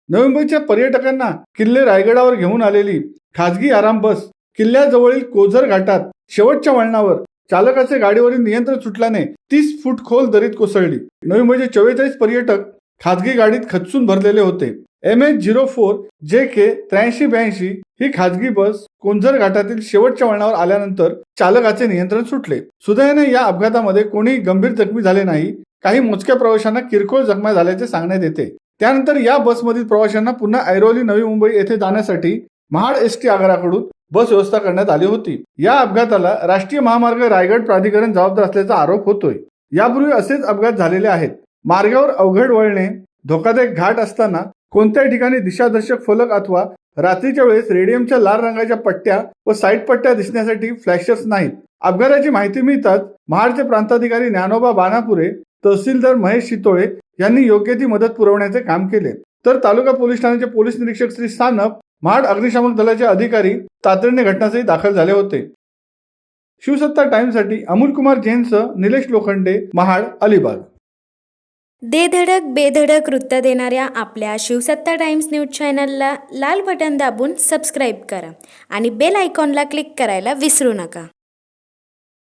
नवी मुंबईच्या पर्यटकांना किल्ले रायगडावर घेऊन आलेली खासगी आराम बस किल्ल्याजवळील कोझर घाटात शेवटच्या वळणावर चालकाचे गाडीवरील नियंत्रण सुटल्याने 30 फूट खोल दरीत कोसळली. नवी मुंबईचे 44 पर्यटक खासगी गाडीत खचून भरलेले होते. MH04 JK 8382 ही खासगी बस कोंझर घाटातील शेवटच्या वळणावर आल्यानंतर चालकाचे नियंत्रण सुटले. सुदैवाने या अपघातामध्ये कोणी गंभीर जखमी झाले नाही. काही मोजक्या प्रवाशांना किरकोळ जखमा झाल्याचे सांगण्यात येते. त्यानंतर या बसमधील प्रवाशांना पुन्हा ऐरोली नवी मुंबई येथे जाण्यासाठी महाड ST आगाराकडून बस व्यवस्था करण्यात आली होती. या अपघाताला राष्ट्रीय महामार्ग रायगड प्राधिकरण जबाबदार असल्याचा आरोप होतोय. यापूर्वी असेच अपघात झालेले आहेत. मार्गावर अवघड वळणे, धोकादायक घाट असताना कोणत्याही ठिकाणी दिशादर्शक फलक अथवा रात्रीच्या वेळेस रेडियमच्या लाल रंगाच्या पट्ट्या व साईड पट्ट्या दिसण्यासाठी फ्लॅशर्स नाहीत. अपघाताची माहिती मिळताच महाडचे प्रांताधिकारी ज्ञानोबा बाणापुरे, तहसीलदार महेश शितोळे यांनी योग्य ती मदत पुरवण्याचे काम केले. तर तालुका पोलीस ठाण्याचे पोलीस निरीक्षक श्री सानप, महाड अग्निशामक दलाचे अधिकारी तातडीने घटनास्थळी दाखल झाले होते. शिवसत्ता टाइम्ससाठी अमोल कुमार जैनसह निलेश लोखंडे, महाड, अलिबाग. दे धडक बेधडक वृत्त देणाऱ्या आपल्या शिवसत्ता टाइम्स न्यूज चॅनलला लाल बटन दाबून सबस्क्राईब करा आणि बेल आयकॉनला क्लिक करायला विसरू नका.